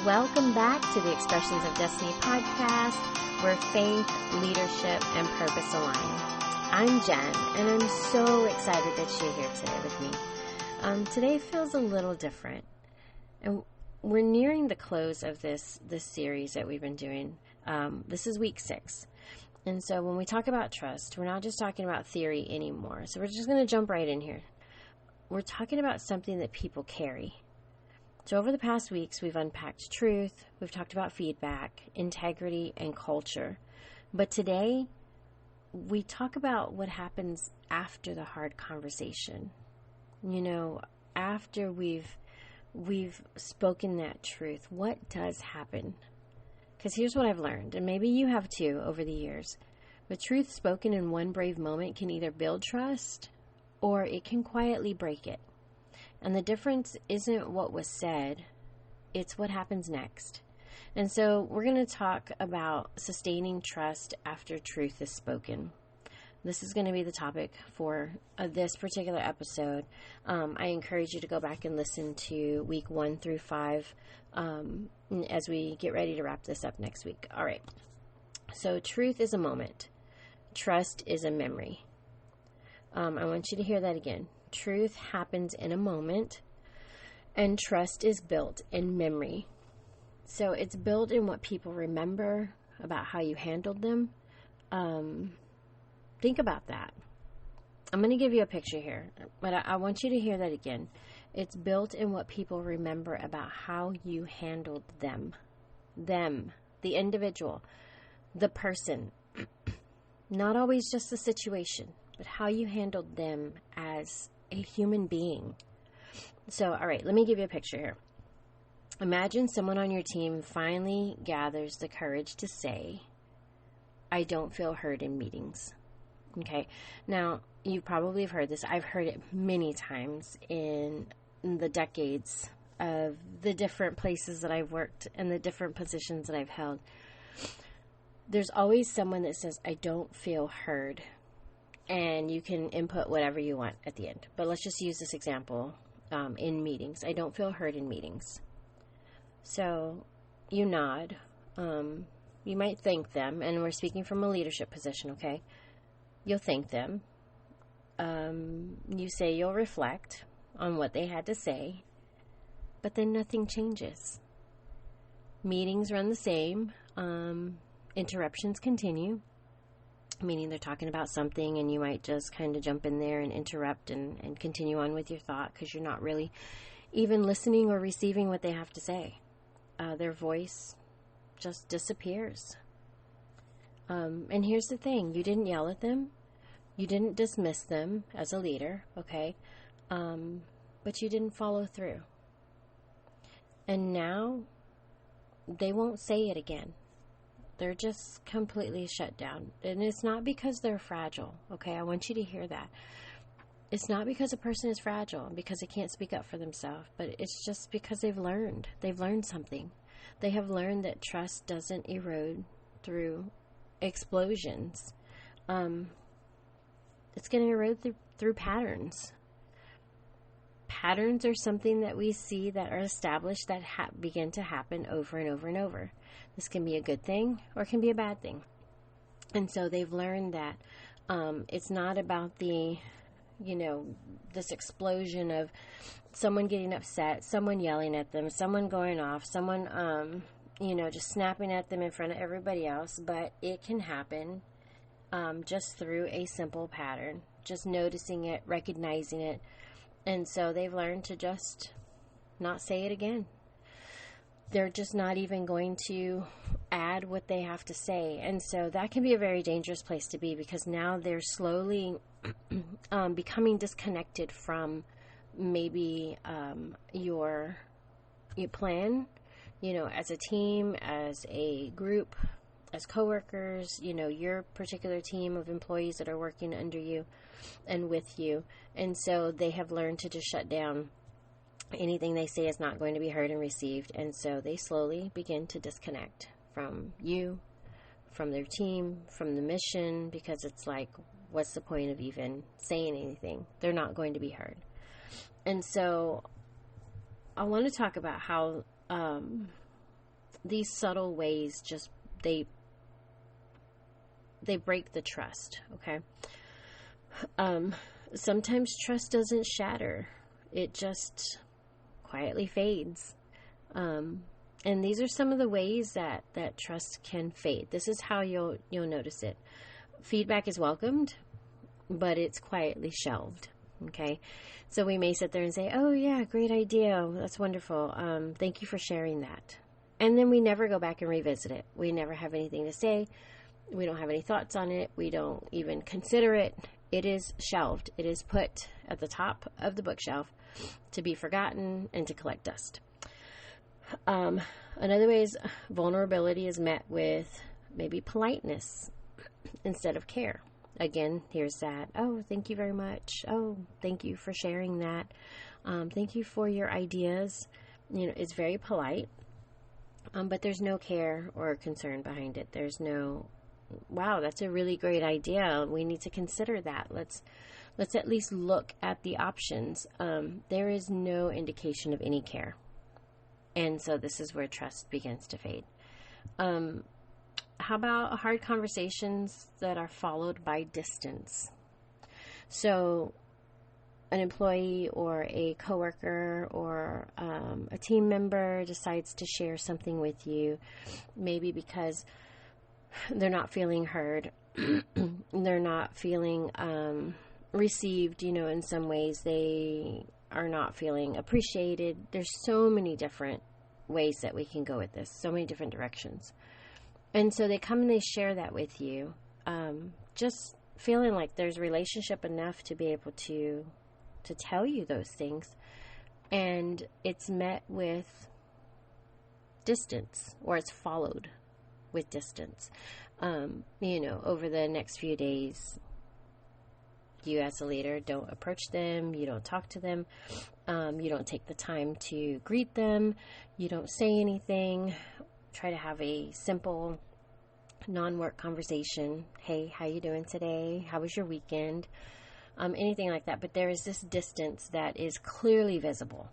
Welcome back to the Expressions of Destiny podcast, where faith, leadership, and purpose align. I'm Jen, and I'm so excited that you're here today with me. Today feels a little different, and we're nearing the close of this series that we've been doing. This is week 6. And so when we talk about trust, we're not just talking about theory anymore. So we're just going to jump right in here. We're talking about something that people carry. So over the past weeks, we've unpacked truth, we've talked about feedback, integrity, and culture. But today, we talk about what happens after the hard conversation. You know, after we've spoken that truth, what does happen? Because here's what I've learned, and maybe you have too over the years. The truth spoken in one brave moment can either build trust, or it can quietly break it. And the difference isn't what was said, it's what happens next. And so we're going to talk about sustaining trust after truth is spoken. This is going to be the topic for this particular episode. I encourage you to go back and listen to week 1 through 5 as we get ready to wrap this up next week. All right. So truth is a moment. Trust is a memory. I want you to hear that again. Truth happens in a moment, and trust is built in memory. So it's built in what people remember about how you handled them. Think about that. I'm going to give you a picture here, but I want you to hear that again. It's built in what people remember about how you handled them. Them, the individual, the person. Not always just the situation, but how you handled them as a human being. So, all right, let me give you a picture here. Imagine someone on your team finally gathers the courage to say, I don't feel heard in meetings. Okay, now you probably have heard this. I've heard it many times in the decades of the different places that I've worked and the different positions that I've held. There's always someone that says, I don't feel heard. And you can input whatever you want at the end. But let's just use this example in meetings. I don't feel heard in meetings. So you nod. You might thank them. And we're speaking from a leadership position, okay? You'll thank them. You say you'll reflect on what they had to say. But then nothing changes. Meetings run the same. Interruptions continue. Meaning they're talking about something and you might just kind of jump in there and interrupt and continue on with your thought because you're not really even listening or receiving what they have to say. Their voice just disappears. And here's the thing. You didn't yell at them. You didn't dismiss them as a leader, okay? But you didn't follow through. And now they won't say it again. They're just completely shut down. And it's not because they're fragile, okay? I want you to hear that. It's not because a person is fragile, because they can't speak up for themselves, but it's just because they've learned. They've learned something. They have learned that trust doesn't erode through explosions. It's going to erode through patterns. Patterns are something that we see that are established that begin to happen over and over and over. This can be a good thing or it can be a bad thing. And so they've learned that it's not about this explosion of someone getting upset, someone yelling at them, someone going off, someone, just snapping at them in front of everybody else. But it can happen just through a simple pattern, just noticing it, recognizing it. And so they've learned to just not say it again. They're just not even going to add what they have to say. And so that can be a very dangerous place to be because now they're slowly becoming disconnected from maybe your plan, as a team, as a group, as coworkers, your particular team of employees that are working under you and with you. And so they have learned to just shut down. Anything they say is not going to be heard and received. And so they slowly begin to disconnect from you, from their team, from the mission, because it's like, what's the point of even saying anything? They're not going to be heard. And so I want to talk about how these subtle ways just, they break the trust, okay? Sometimes trust doesn't shatter. It just quietly fades. And these are some of the ways that trust can fade. This is how you'll notice it. Feedback is welcomed, but it's quietly shelved. Okay, so we may sit there and say, "Oh yeah, great idea. That's wonderful. Thank you for sharing that." And then we never go back and revisit it. We never have anything to say. We don't have any thoughts on it. We don't even consider it. It is shelved. It is put at the top of the bookshelf to be forgotten and to collect dust. Another way is vulnerability is met with maybe politeness instead of care. Again, here's that. "Oh, thank you very much. Oh, thank you for sharing that. Thank you for your ideas." It's very polite, but there's no care or concern behind it. There's no, "Wow, that's a really great idea. We need to consider that. Let's at least look at the options." There is no indication of any care. And so this is where trust begins to fade. How about hard conversations that are followed by distance? So an employee or a coworker or a team member decides to share something with you, maybe because they're not feeling heard, they're not feeling received, in some ways. They are not feeling appreciated. There's so many different ways that we can go with this, so many different directions. And so they come and they share that with you, just feeling like there's relationship enough to be able to tell you those things. And it's met with distance, or it's followed with distance. Over the next few days, you as a leader don't approach them, you don't talk to them, you don't take the time to greet them, you don't say anything. Try to have a simple non-work conversation. "Hey, how you doing today? How was your weekend?" Anything like that. But there is this distance that is clearly visible.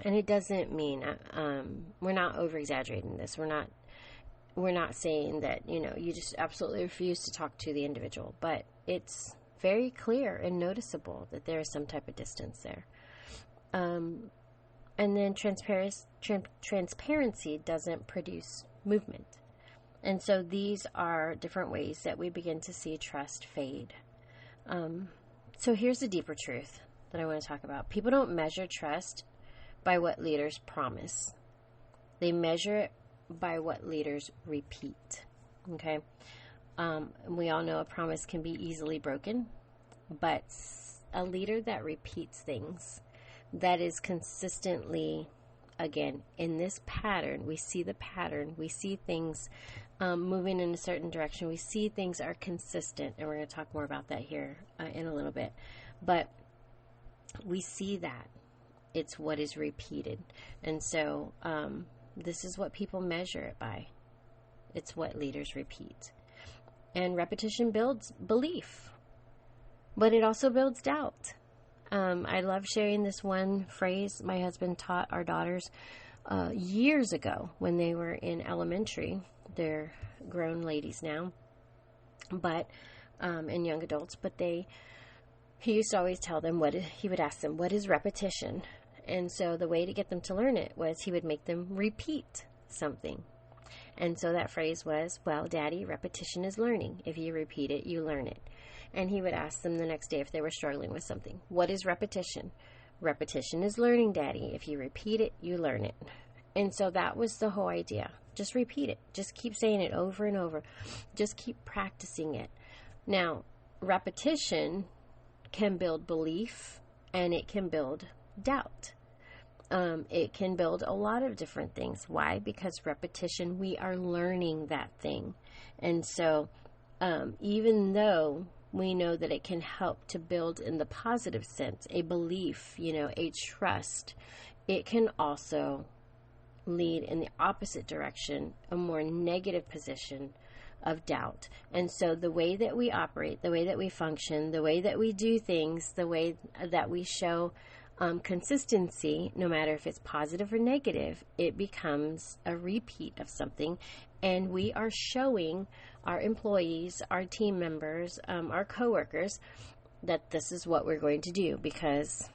And it doesn't mean, we're not over-exaggerating this. We're not saying that, you just absolutely refuse to talk to the individual. But it's very clear and noticeable that there is some type of distance there. And then transparency doesn't produce movement. And so these are different ways that we begin to see trust fade. So here's the deeper truth that I want to talk about. People don't measure trust by what leaders promise. They measure it by what leaders repeat. Okay? We all know a promise can be easily broken, but a leader that repeats things, that is consistently, again, in this pattern, we see the pattern, we see things moving in a certain direction, we see things are consistent, and we're going to talk more about that here in a little bit, but we see that it's what is repeated. And so this is what people measure it by. It's what leaders repeat. And repetition builds belief, but it also builds doubt. I love sharing this one phrase my husband taught our daughters years ago when they were in elementary. They're grown ladies now, but and young adults. But he used to always tell them he would ask them, "What is repetition?" And so the way to get them to learn it was he would make them repeat something. And so that phrase was, "Well, Daddy, repetition is learning. If you repeat it, you learn it." And he would ask them the next day if they were struggling with something. "What is repetition?" "Repetition is learning, Daddy. If you repeat it, you learn it." And so that was the whole idea. Just repeat it. Just keep saying it over and over. Just keep practicing it. Now, repetition can build belief and it can build doubt. It can build a lot of different things. Why? Because repetition, we are learning that thing. And so even though we know that it can help to build in the positive sense a belief, a trust, it can also lead in the opposite direction, a more negative position of doubt. And so the way that we operate, the way that we function, the way that we do things, the way that we show Consistency, no matter if it's positive or negative, it becomes a repeat of something, and we are showing our employees, our team members, our coworkers that this is what we're going to do, because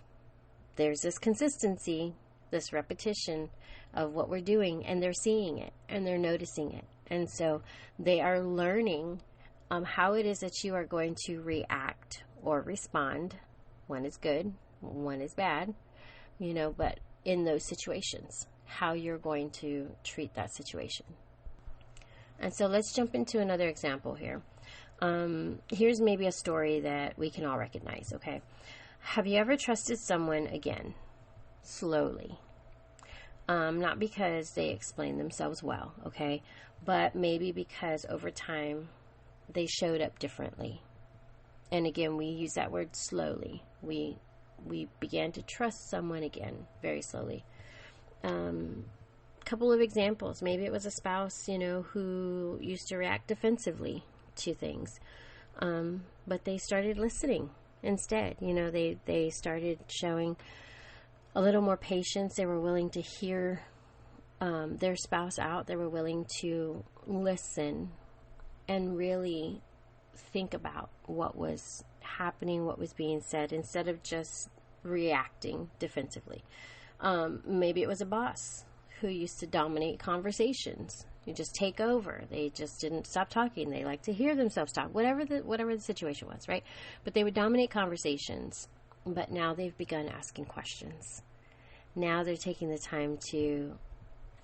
there's this consistency, this repetition of what we're doing, and they're seeing it and they're noticing it, and so they are learning how it is that you are going to react or respond. One is good, one is bad, but in those situations, how you're going to treat that situation. And so let's jump into another example here. Here's maybe a story that we can all recognize, okay? Have you ever trusted someone again, slowly? Not because they explain themselves well, okay? But maybe because over time they showed up differently. And again, we use that word slowly. We began to trust someone again very slowly. Couple of examples. Maybe it was a spouse, who used to react defensively to things. But they started listening instead. They started showing a little more patience. They were willing to hear their spouse out. They were willing to listen and really think about what was happening, what was being said, instead of just reacting defensively. Maybe it was a boss who used to dominate conversations. You just take over. They just didn't stop talking. They like to hear themselves talk, whatever the situation was, right? But they would dominate conversations. But now they've begun asking questions. Now they're taking the time to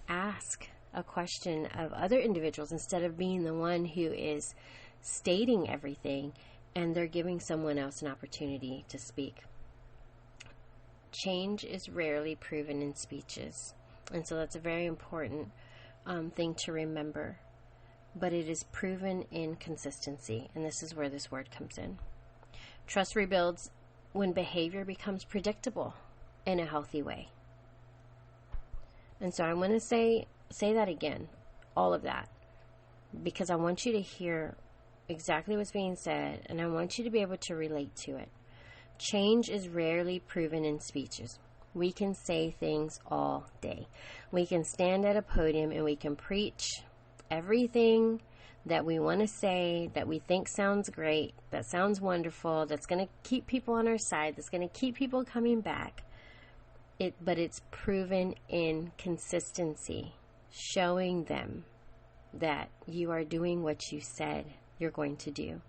ask a question of other individuals instead of being the one who is stating everything, and they're giving someone else an opportunity to speak. Change is rarely proven in speeches, and so that's a very important thing to remember. But it is proven in consistency, and this is where this word comes in. Trust rebuilds when behavior becomes predictable in a healthy way. And so I want to say that again, all of that, because I want you to hear exactly what's being said, and I want you to be able to relate to it. Change is rarely proven in speeches. We can say things all day. We can stand at a podium and we can preach everything that we want to say, that we think sounds great, that sounds wonderful, that's going to keep people on our side, that's going to keep people coming back. But it's proven in consistency, showing them that you are doing what you said you're going to do.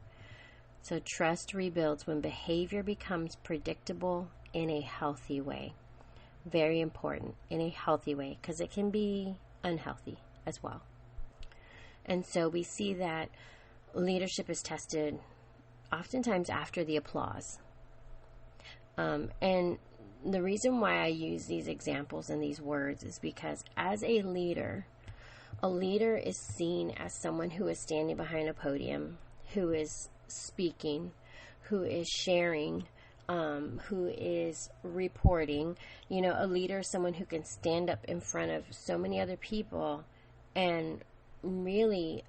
So trust rebuilds when behavior becomes predictable in a healthy way. Very important, in a healthy way, because it can be unhealthy as well. And so we see that leadership is tested oftentimes after the applause. And the reason why I use these examples and these words is because as a leader is seen as someone who is standing behind a podium, who is speaking, who is sharing, who is reporting. A leader is someone who can stand up in front of so many other people and really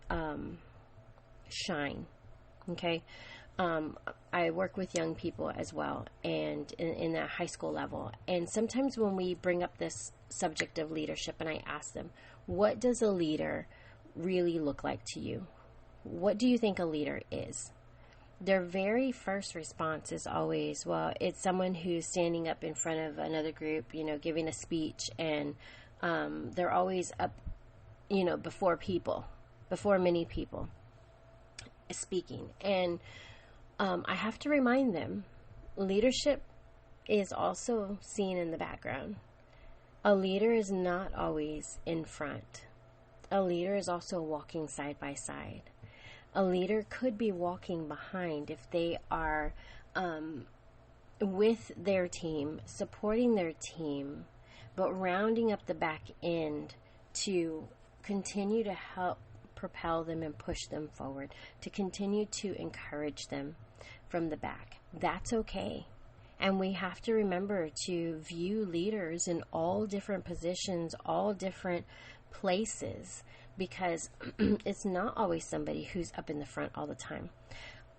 shine. Okay. I work with young people as well, and in that high school level. And sometimes when we bring up this subject of leadership and I ask them, what does a leader really look like to you? What do you think a leader is? Their very first response is always, well, it's someone who's standing up in front of another group, giving a speech, and they're always up, before many people, speaking. And I have to remind them, leadership is also seen in the background. A leader is not always in front. A leader is also walking side by side. A leader could be walking behind if they are with their team, supporting their team, but rounding up the back end to continue to help propel them and push them forward, to continue to encourage them from the back. That's okay. And we have to remember to view leaders in all different positions, all different places, because it's not always somebody who's up in the front all the time.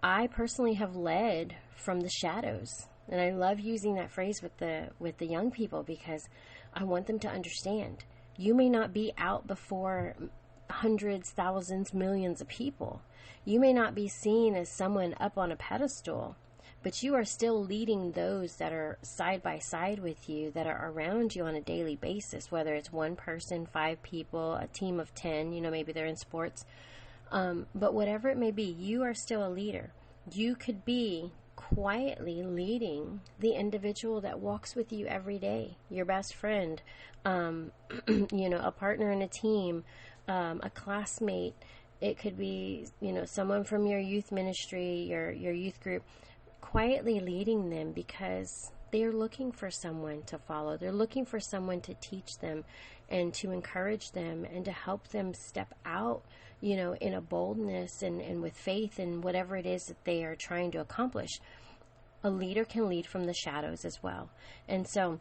I personally have led from the shadows And I love using that phrase with the young people, because I want them to understand. You may not be out before hundreds, thousands, millions of people. You may not be seen as someone up on a pedestal, but you are still leading those that are side by side with you, that are around you on a daily basis, whether it's one person, 5 people, a team of 10, maybe they're in sports. But whatever it may be, you are still a leader. You could be quietly leading the individual that walks with you every day, your best friend, a partner in a team, a classmate. It could be, someone from your youth ministry, your youth group, quietly leading them, because they're looking for someone to follow. They're looking for someone to teach them and to encourage them and to help them step out, in a boldness and with faith in whatever it is that they are trying to accomplish. A leader can lead from the shadows as well. And so,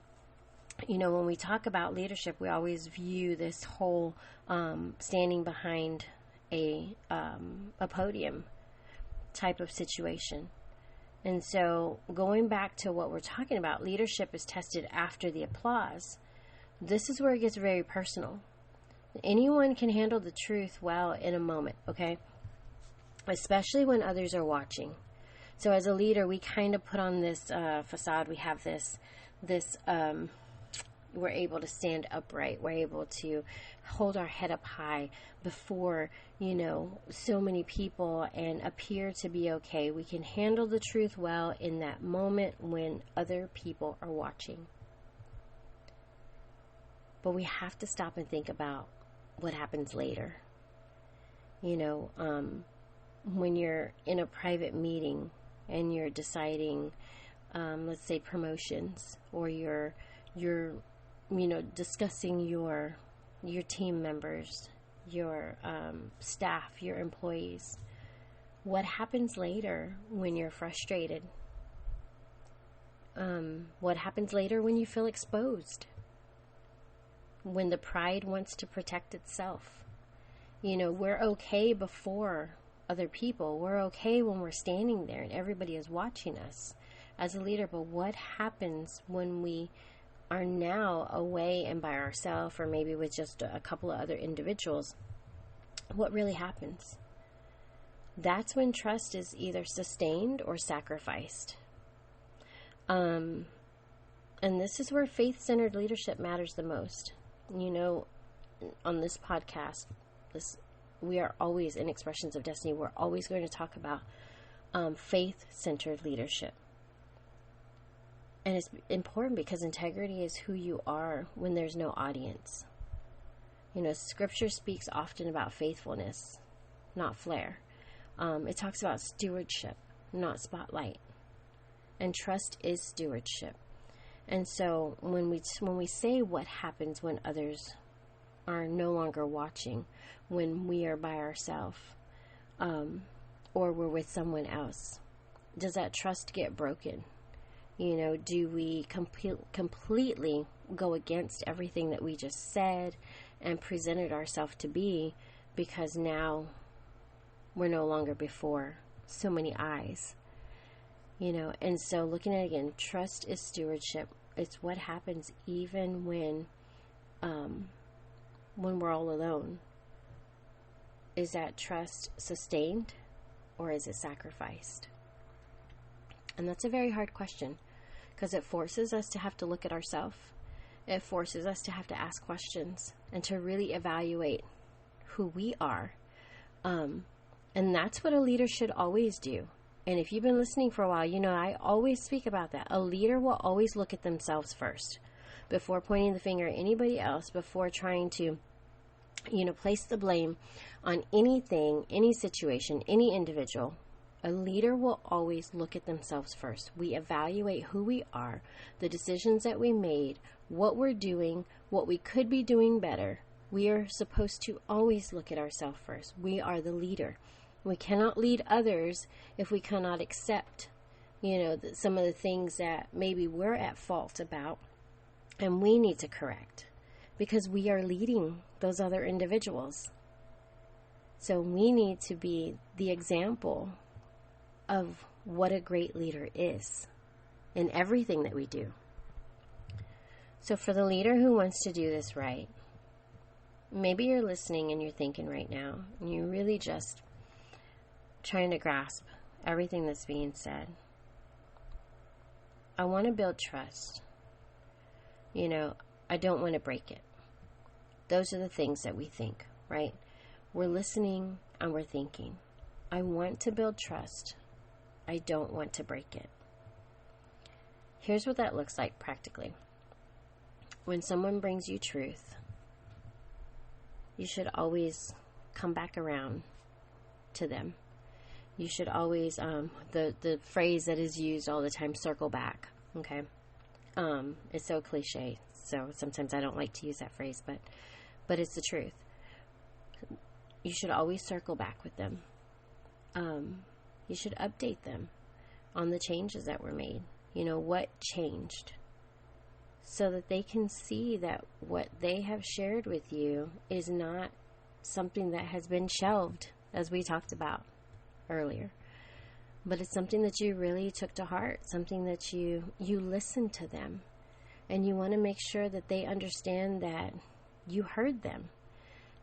when we talk about leadership, we always view this whole standing behind a podium type of situation. And so going back to what we're talking about, leadership is tested after the applause. This is where it gets very personal. Anyone can handle the truth well in a moment, okay? Especially when others are watching. So as a leader, we kind of put on this facade. We have this we're able to stand upright. We're able to hold our head up high before, so many people and appear to be okay. We can handle the truth well in that moment when other people are watching. But we have to stop and think about what happens later. When you're in a private meeting and you're deciding, let's say, promotions, or you're discussing your team members, your staff, your employees. What happens later when you're frustrated? What happens later when you feel exposed? When the pride wants to protect itself? We're okay before other people. We're okay when we're standing there and everybody is watching us as a leader. But what happens when we are now away and by ourselves, or maybe with just a couple of other individuals? What really happens? That's when trust is either sustained or sacrificed. And this is where faith-centered leadership matters the most. On this podcast, we are always in Expressions of Destiny. We're always going to talk about faith-centered leadership. And it's important because integrity is who you are when there's no audience. Scripture speaks often about faithfulness, not flair. It talks about stewardship, not spotlight. And trust is stewardship. And so when we say what happens when others are no longer watching, when we are by ourselves, or we're with someone else, does that trust get broken? Do we completely go against everything that we just said and presented ourselves to be, because now we're no longer before so many eyes? And so looking at it again, trust is stewardship. It's what happens even when we're all alone. Is that trust sustained, or is it sacrificed? And that's a very hard question, because it forces us to have to look at ourselves. It forces us to have to ask questions and to really evaluate who we are. And that's what a leader should always do. And if you've been listening for a while, I always speak about that. A leader will always look at themselves first before pointing the finger at anybody else, before trying to, place the blame on anything, any situation, any individual. A leader will always look at themselves first. We evaluate who we are, the decisions that we made, what we're doing, what we could be doing better. We are supposed to always look at ourselves first. We are the leader. We cannot lead others if we cannot accept, some of the things that maybe we're at fault about and we need to correct, because we are leading those other individuals. So we need to be the example of what a great leader is in everything that we do. So for the leader who wants to do this right, maybe you're listening and you're thinking right now, and you're really just trying to grasp everything that's being said. I want to build trust. I don't want to break it. Those are the things that we think, right? We're listening and we're thinking. I want to build trust. I don't want to break it. Here's what that looks like practically. When someone brings you truth, you should always come back around to them. You should always, the phrase that is used all the time, circle back, okay? It's so cliche, so sometimes I don't like to use that phrase, but it's the truth. You should always circle back with them. You should update them on the changes that were made. What changed, so that they can see that what they have shared with you is not something that has been shelved, as we talked about earlier, but it's something that you really took to heart, something that you listened to them, and you want to make sure that they understand that you heard them.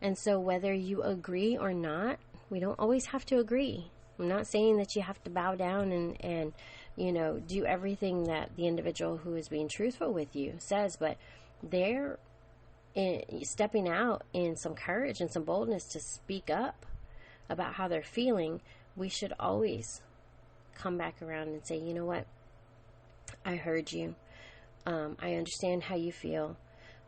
And so whether you agree or not, we don't always have to agree. I'm not saying that you have to bow down and do everything that the individual who is being truthful with you says, but they're stepping out in some courage and some boldness to speak up about how they're feeling. We should always come back around and say, you know what? I heard you. I understand how you feel.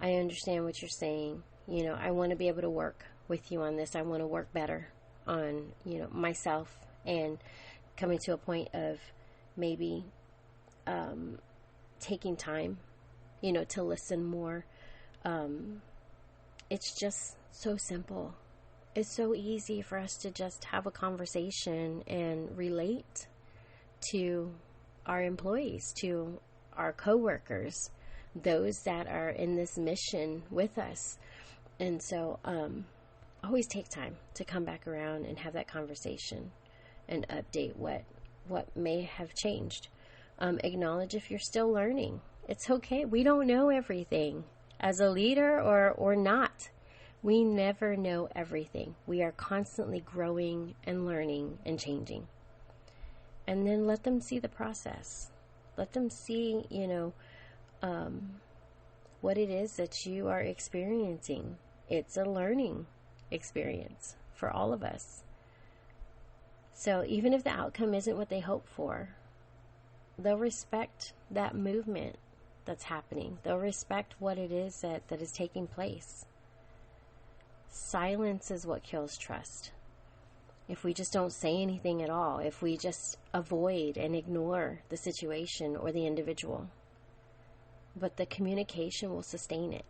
I understand what you're saying. I want to be able to work with you on this. I want to work better on, myself, and coming to a point of maybe taking time, to listen more. It's just so simple. It's so easy for us to just have a conversation and relate to our employees, to our coworkers, those that are in this mission with us. And so always take time to come back around and have that conversation and update what may have changed. Acknowledge if you're still learning. It's okay. We don't know everything. As a leader or not, we never know everything. We are constantly growing and learning and changing. And then let them see the process. Let them see, what it is that you are experiencing. It's a learning experience for all of us. So even if the outcome isn't what they hope for, they'll respect that movement that's happening. They'll respect what it is that is taking place. Silence is what kills trust. If we just don't say anything at all, if we just avoid and ignore the situation or the individual, but the communication will sustain it.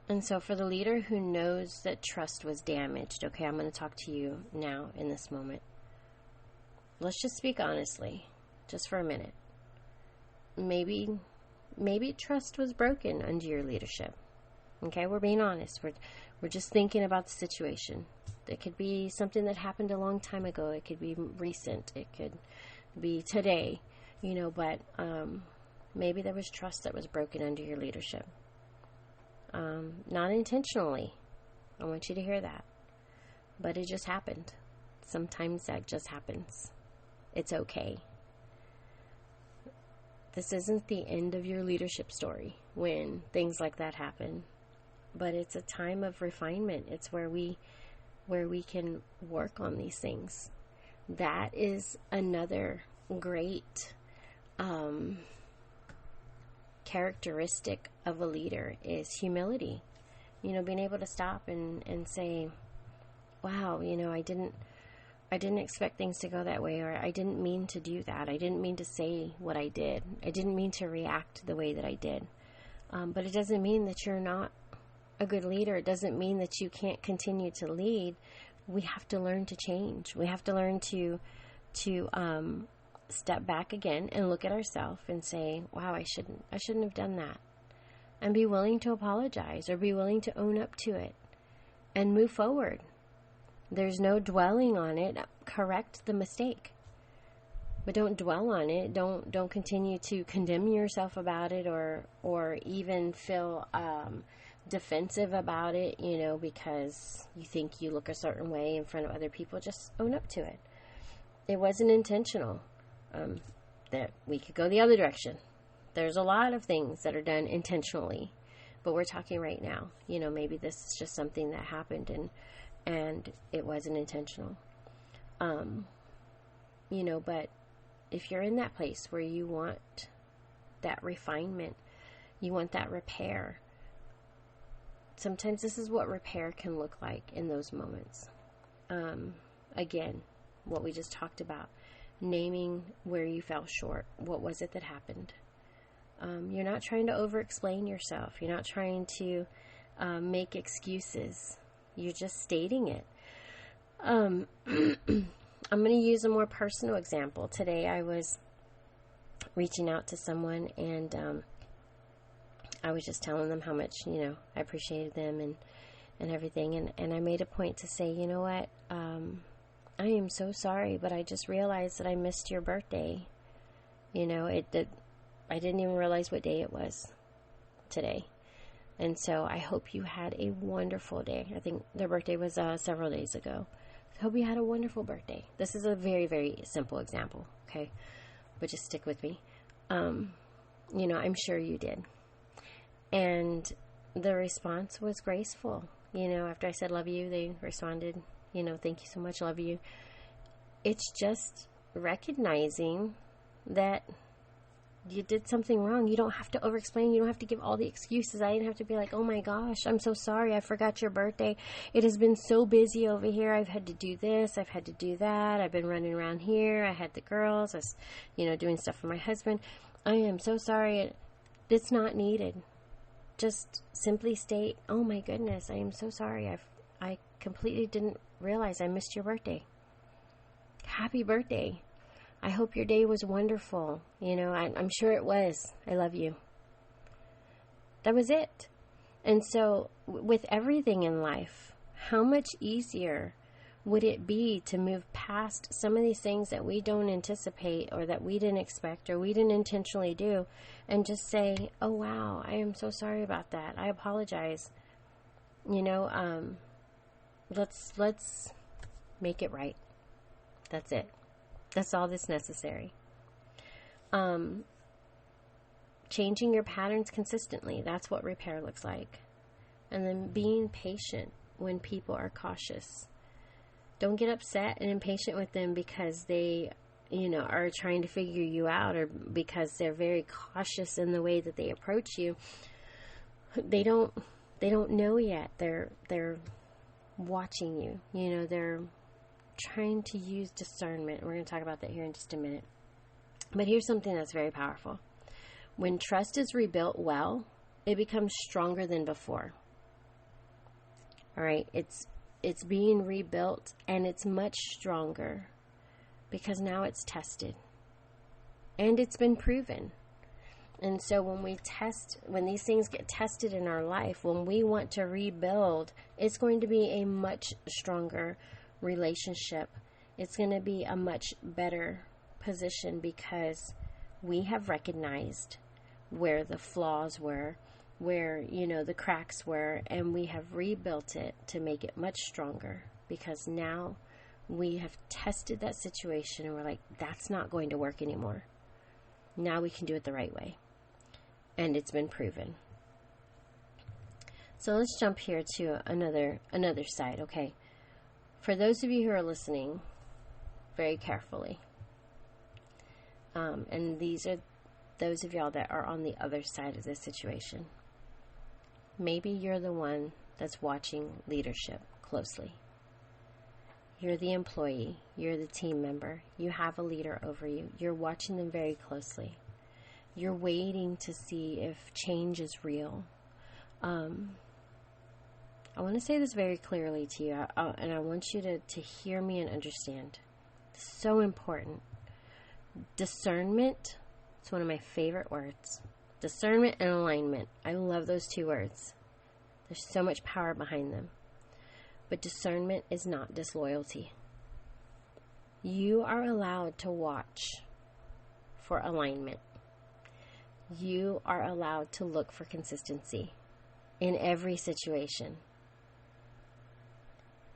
And so for the leader who knows that trust was damaged, okay, I'm going to talk to you now in this moment. Let's just speak honestly, just for a minute. Maybe trust was broken under your leadership. Okay, we're being honest. We're just thinking about the situation. It could be something that happened a long time ago. It could be recent. It could be today, but maybe there was trust that was broken under your leadership. Not intentionally. I want you to hear that. But it just happened. Sometimes that just happens. It's okay. This isn't the end of your leadership story when things like that happen. But it's a time of refinement. It's where we can work on these things. That is another great characteristic of a leader, is humility. Being able to stop and say, wow, I didn't expect things to go that way, or I didn't mean to do that. I didn't mean to say what I did. I didn't mean to react the way that I did. But it doesn't mean that you're not a good leader. It doesn't mean that you can't continue to lead. We have to learn to change. We have to learn to step back again and look at ourselves and say, wow, I shouldn't have done that. And be willing to apologize, or be willing to own up to it and move forward. There's no dwelling on it. Correct the mistake. But don't dwell on it. Don't continue to condemn yourself about it, or even feel defensive about it, because you think you look a certain way in front of other people. Just own up to it. It wasn't intentional. That we could go the other direction. There's a lot of things that are done intentionally, but we're talking right now. Maybe this is just something that happened and it wasn't intentional. But if you're in that place where you want that refinement, you want that repair, sometimes this is what repair can look like in those moments. Again, what we just talked about, naming where you fell short. What was it that happened? You're not trying to over-explain yourself. You're not trying to make excuses. You're just stating it. I'm going to use a more personal example. Today I was reaching out to someone, and I was just telling them how much, I appreciated them and everything. And I made a point to say, you know what, I am so sorry, but I just realized that I missed your birthday. I didn't even realize what day it was today. And so I hope you had a wonderful day. I think their birthday was several days ago. I hope you had a wonderful birthday. This is a very, very simple example, okay? But just stick with me. I'm sure you did. And the response was graceful. After I said love you, they responded, thank you so much, love you. It's just recognizing that you did something wrong. You don't have to over-explain. You don't have to give all the excuses. I didn't have to be like, oh my gosh, I'm so sorry. I forgot your birthday. It has been so busy over here. I've had to do this. I've had to do that. I've been running around here. I had the girls. I was, doing stuff for my husband. I am so sorry. It's not needed. Just simply state, oh my goodness, I am so sorry. I completely didn't realize I missed your birthday. Happy birthday. I hope your day was wonderful. I'm sure it was. I love you. That was it. And so with everything in life, how much easier would it be to move past some of these things that we don't anticipate, or that we didn't expect, or we didn't intentionally do, and just say, oh wow, I am so sorry about that. I apologize. Let's make it right. That's it. That's all that's necessary. Changing your patterns consistently. That's what repair looks like. And then being patient when people are cautious. Don't get upset and impatient with them because they, are trying to figure you out, or because they're very cautious in the way that they approach you. They don't know yet. They're watching you. They're trying to use discernment. We're going to talk about that here in just a minute. But here's something that's very powerful. When trust is rebuilt well, it becomes stronger than before. All right, it's being rebuilt, and it's much stronger because now it's tested and it's been proven. And so when these things get tested in our life, when we want to rebuild, it's going to be a much stronger relationship. It's going to be a much better position because we have recognized where the flaws were, where the cracks were, and we have rebuilt it to make it much stronger, because now we have tested that situation and we're like, that's not going to work anymore. Now we can do it the right way, and it's been proven. So let's jump here to another side. Okay, for those of you who are listening very carefully, and these are those of y'all that are on the other side of this situation. Maybe you're the one that's watching leadership closely. You're the employee. You're the team member. You have a leader over you. You're watching them very closely. You're waiting to see if change is real. I want to say this very clearly to you, and I want you to hear me and understand. It's so important. Discernment, it's one of my favorite words. Discernment and alignment. I love those two words. There's so much power behind them. But discernment is not disloyalty. You are allowed to watch for alignment. You are allowed to look for consistency in every situation.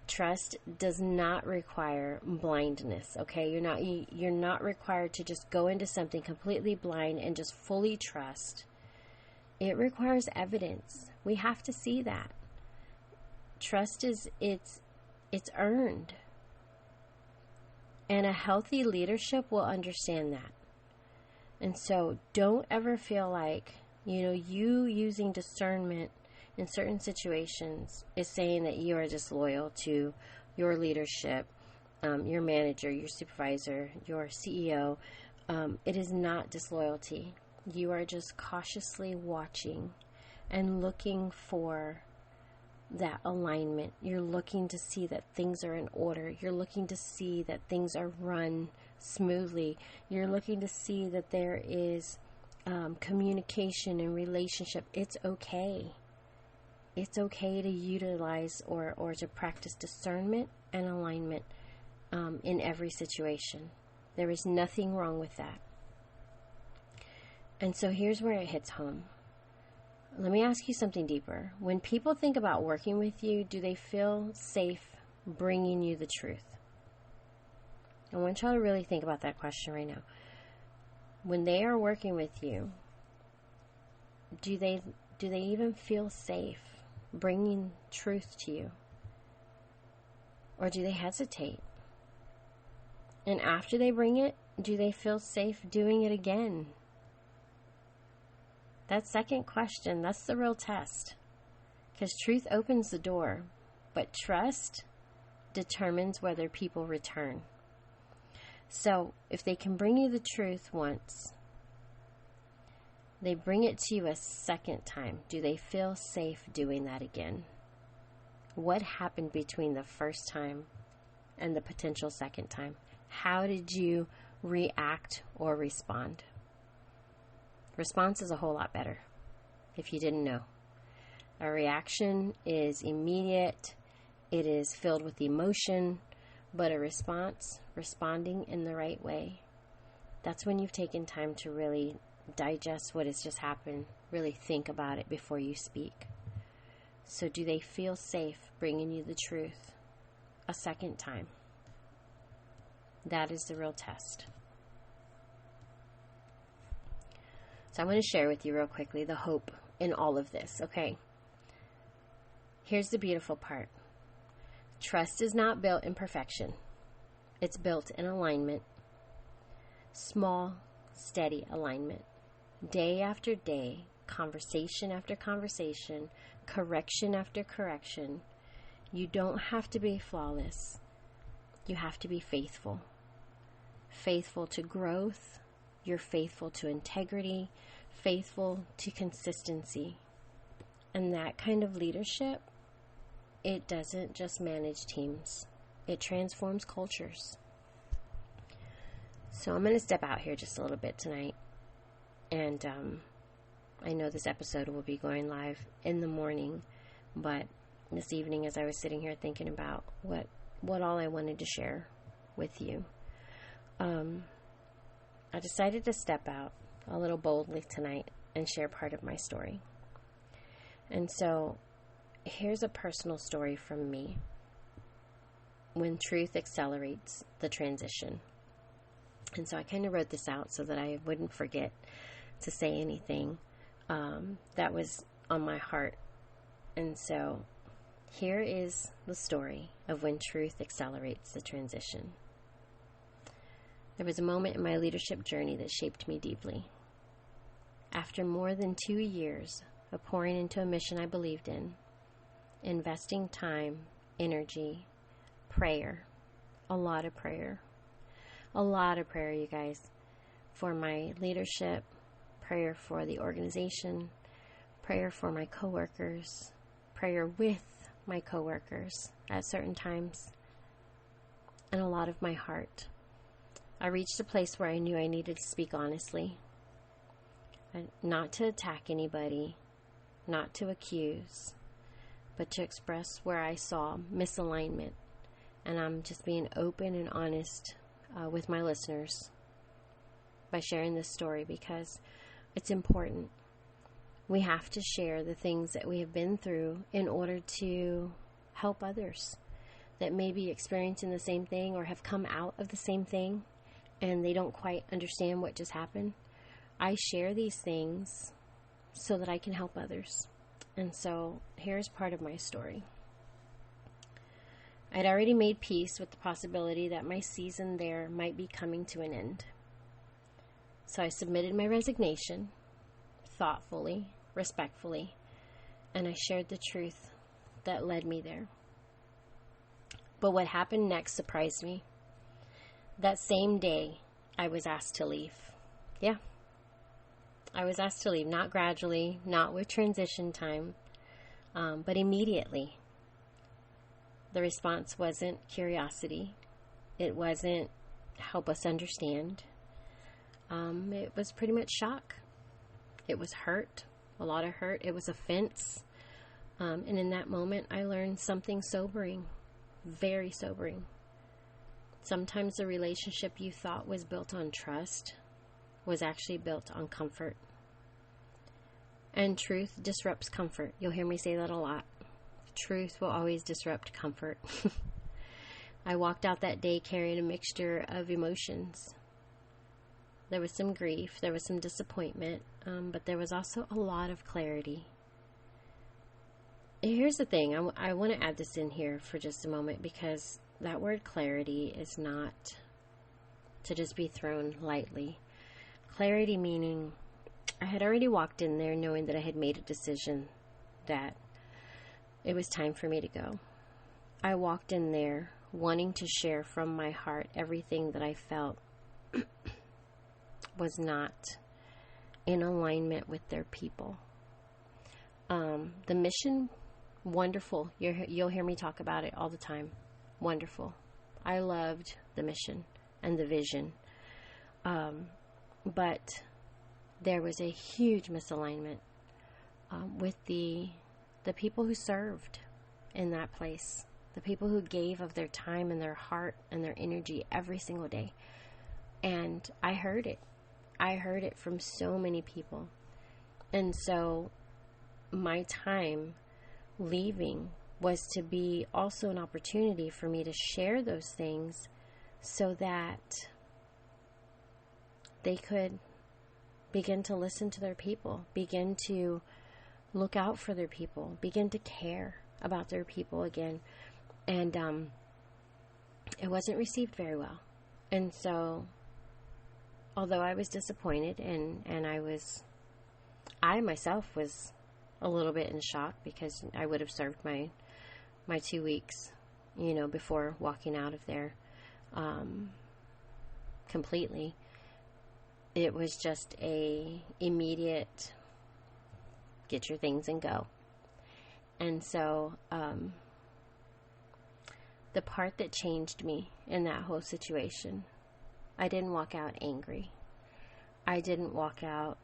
Trust does not require blindness, okay? You're not required to just go into something completely blind and just fully trust. It requires evidence. We have to see that. Trust it's earned. And a healthy leadership will understand that. And so don't ever feel like, you using discernment in certain situations is saying that you are disloyal to your leadership, your manager, your supervisor, your CEO. It is not disloyalty. You are just cautiously watching and looking for that alignment. You're looking to see that things are in order. You're looking to see that things are run smoothly. You're looking to see that there is communication and relationship. It's okay. It's okay to utilize or to practice discernment and alignment in every situation. There is nothing wrong with that. And so here's where it hits home. Let me ask you something deeper. When people think about working with you, do they feel safe bringing you the truth? I want y'all to really think about that question right now. When they are working with you, do they even feel safe bringing truth to you? Or do they hesitate? And after they bring it, do they feel safe doing it again? That second question, that's the real test. Because truth opens the door, but trust determines whether people return. So if they can bring you the truth once, they bring it to you a second time, do they feel safe doing that again? What happened between the first time and the potential second time? How did you react or respond? Response is a whole lot better, if you didn't know. A reaction is immediate, it is filled with emotion, but a response, responding in the right way, that's when you've taken time to really digest what has just happened, really think about it before you speak. So do they feel safe bringing you the truth a second time? That is the real test. So I'm going to share with you real quickly the hope in all of this, okay? Here's the beautiful part. Trust is not built in perfection. It's built in alignment. Small, steady alignment. Day after day, conversation after conversation, correction after correction. You don't have to be flawless. You have to be faithful. Faithful to growth. You're faithful to integrity, faithful to consistency. And that kind of leadership, it doesn't just manage teams. It transforms cultures. So I'm going to step out here just a little bit tonight. And I know this episode will be going live in the morning. But this evening, as I was sitting here thinking about what all I wanted to share with you, I decided to step out a little boldly tonight and share part of my story. And so here's a personal story from me. When truth accelerates the transition. And so I kind of wrote this out so that I wouldn't forget to say anything that was on my heart. And so here is the story of when truth accelerates the transition. There was a moment in my leadership journey that shaped me deeply. After more than 2 years of pouring into a mission I believed in, investing time, energy, prayer, a lot of prayer, you guys, for my leadership, prayer for the organization, prayer for my coworkers, prayer with my coworkers at certain times, and a lot of my heart. I reached a place where I knew I needed to speak honestly, not to attack anybody, not to accuse, but to express where I saw misalignment. And I'm just being open and honest with my listeners. by sharing this story because it's important. We have to share the things that we have been through in order to help others that may be experiencing the same thing or have come out of the same thing and they don't quite understand what just happened. I share these things so that I can help others. And so here's part of my story. I'd already made peace with the possibility that my season there might be coming to an end. So I submitted my resignation, thoughtfully, respectfully, and I shared the truth that led me there. But what happened next surprised me. That same day, I was asked to leave. Yeah, I was asked to leave, not gradually, not with transition time, but immediately. The response wasn't curiosity. It wasn't help us understand. It was pretty much shock. It was hurt, a lot of hurt. It was offense. And in that moment, I learned something sobering, very sobering. Sometimes the relationship you thought was built on trust was actually built on comfort. And truth disrupts comfort. You'll hear me say that a lot. Truth will always disrupt comfort. I walked out that day carrying a mixture of emotions. There was some grief, there was some disappointment, but there was also a lot of clarity. Here's the thing, I want to add this in here for just a moment because that word clarity is not to just be thrown lightly. Clarity meaning I had already walked in there knowing that I had made a decision that it was time for me to go. I walked in there wanting to share from my heart everything that I felt was not in alignment with their people. The mission, wonderful. You'll hear me talk about it all the time. Wonderful. I loved the mission and the vision. But there was a huge misalignment with the people who served in that place, the people who gave of their time and their heart and their energy every single day. And I heard it. I heard it from so many people. And so my time leaving was to be also an opportunity for me to share those things so that they could begin to listen to their people, begin to look out for their people, begin to care about their people again. And it wasn't received very well. And so, although I was disappointed and I myself was a little bit in shock because I would have served my 2 weeks, before walking out of there completely. It was just a immediate get your things and go. And so the part that changed me in that whole situation, I didn't walk out angry. I didn't walk out,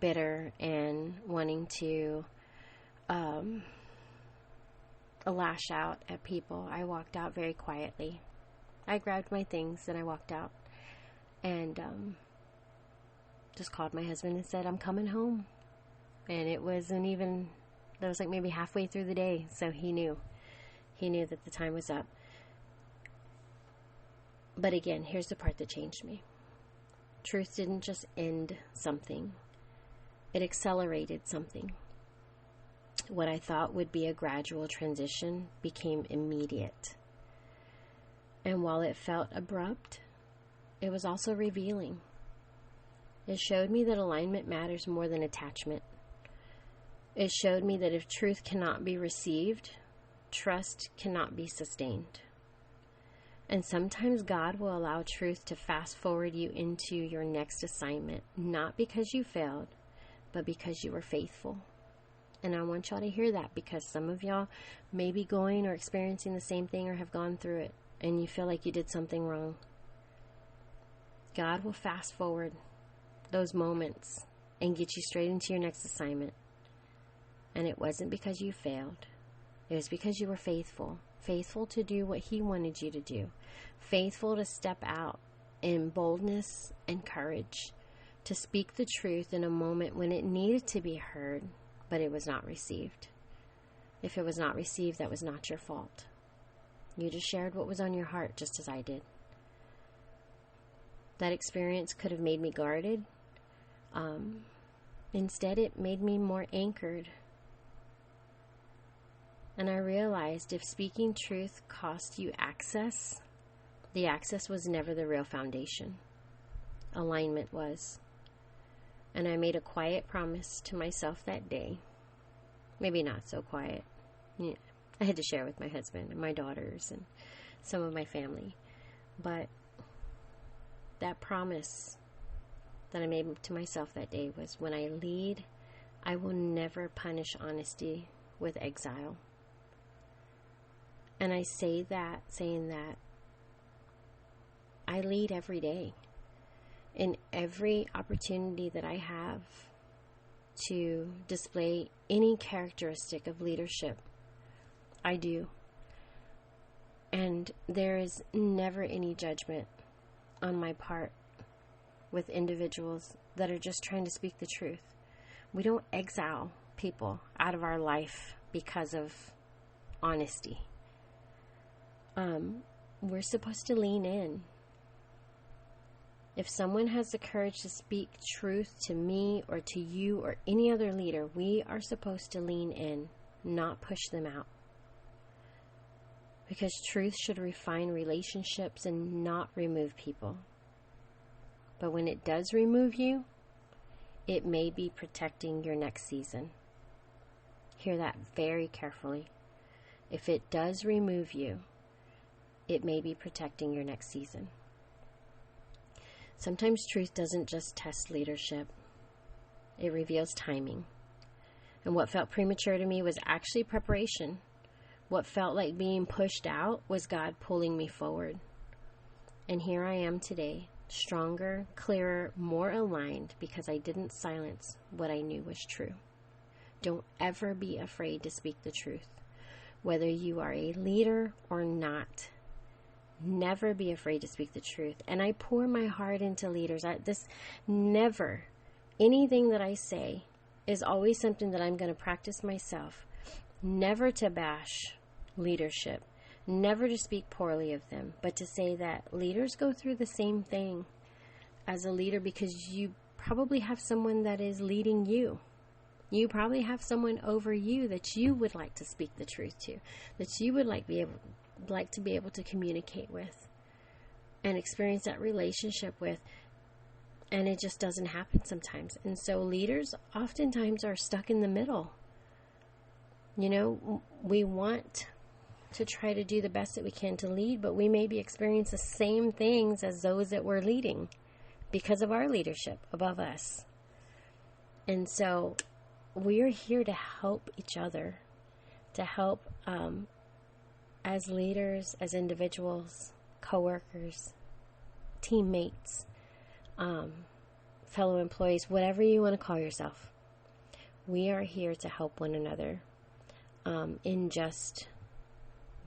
bitter and wanting to lash out at people. I walked out very quietly. I grabbed my things and I walked out and just called my husband and said, I'm coming home. And it wasn't even, that was like maybe halfway through the day, so he knew that the time was up. But again, here's the part that changed me. Truth didn't just end something. It accelerated something. What I thought would be a gradual transition became immediate. And while it felt abrupt, it was also revealing. It showed me that alignment matters more than attachment. It showed me that if truth cannot be received, trust cannot be sustained. And sometimes God will allow truth to fast forward you into your next assignment, not because you failed, but because you were faithful. And I want y'all to hear that because some of y'all may be going or experiencing the same thing or have gone through it, and you feel like you did something wrong. God will fast forward those moments and get you straight into your next assignment. And it wasn't because you failed. It was because you were faithful. Faithful to do what He wanted you to do. Faithful to step out in boldness and courage to speak the truth in a moment when it needed to be heard, but it was not received. If it was not received, that was not your fault. You just shared what was on your heart, just as I did. That experience could have made me guarded. Instead, it made me more anchored. And I realized if speaking truth cost you access, the access was never the real foundation. Alignment was. And I made a quiet promise to myself that day. Maybe not so quiet. Yeah, I had to share with my husband and my daughters and some of my family. But that promise that I made to myself that day was, when I lead, I will never punish honesty with exile. And I say that, saying that I lead every day. In every opportunity that I have to display any characteristic of leadership, I do. And there is never any judgment on my part with individuals that are just trying to speak the truth. We don't exile people out of our life because of honesty. We're supposed to lean in. If someone has the courage to speak truth to me or to you or any other leader, we are supposed to lean in, not push them out. Because truth should refine relationships and not remove people. But when it does remove you, it may be protecting your next season. Hear that very carefully. If it does remove you, it may be protecting your next season. Sometimes truth doesn't just test leadership. It reveals timing. And what felt premature to me was actually preparation. What felt like being pushed out was God pulling me forward. And here I am today, stronger, clearer, more aligned, because I didn't silence what I knew was true. Don't ever be afraid to speak the truth, whether you are a leader or not. Never be afraid to speak the truth. And I pour my heart into leaders. Anything that I say is always something that I'm going to practice myself. Never to bash leadership. Never to speak poorly of them. But to say that leaders go through the same thing as a leader, because you probably have someone that is leading you. You probably have someone over you that you would like to speak the truth to. That you would like to be able to communicate with and experience that relationship with, and it just doesn't happen sometimes. And so leaders oftentimes are stuck in the middle. You know, we want to try to do the best that we can to lead, but we may be experiencing the same things as those that we're leading because of our leadership above us. And so we are here to help each other, to help as leaders, as individuals, co-workers, teammates, fellow employees, whatever you want to call yourself. We are here to help one another in just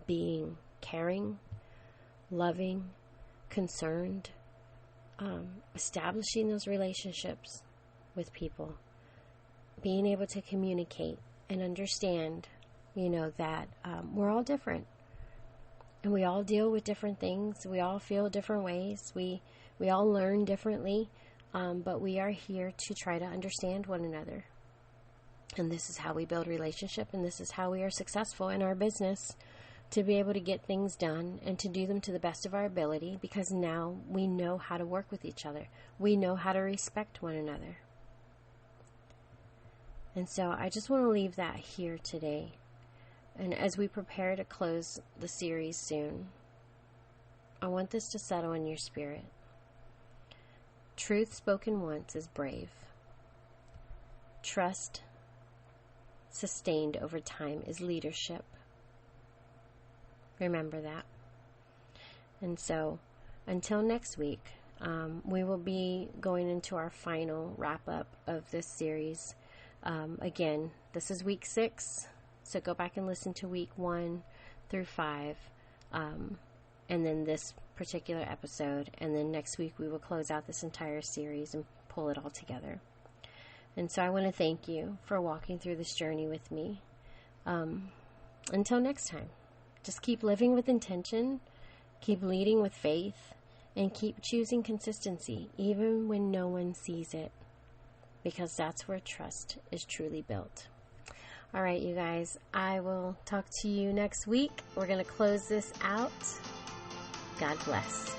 being caring, loving, concerned, establishing those relationships with people, being able to communicate and understand, that we're all different. And we all deal with different things. We all feel different ways. We all learn differently. But we are here to try to understand one another. And this is how we build relationship. And this is how we are successful in our business, to be able to get things done and to do them to the best of our ability, because now we know how to work with each other. We know how to respect one another. And so I just want to leave that here today. And as we prepare to close the series soon, I want this to settle in your spirit. Truth spoken once is brave. Trust sustained over time is leadership. Remember that. And so until next week, we will be going into our final wrap-up of this series. Again, this is week 6. So go back and listen to week 1 through 5. And then this particular episode, and then next week we will close out this entire series and pull it all together. And so I want to thank you for walking through this journey with me. Until next time, just keep living with intention, keep leading with faith, and keep choosing consistency even when no one sees it, because that's where trust is truly built. All right, you guys, I will talk to you next week. We're going to close this out. God bless.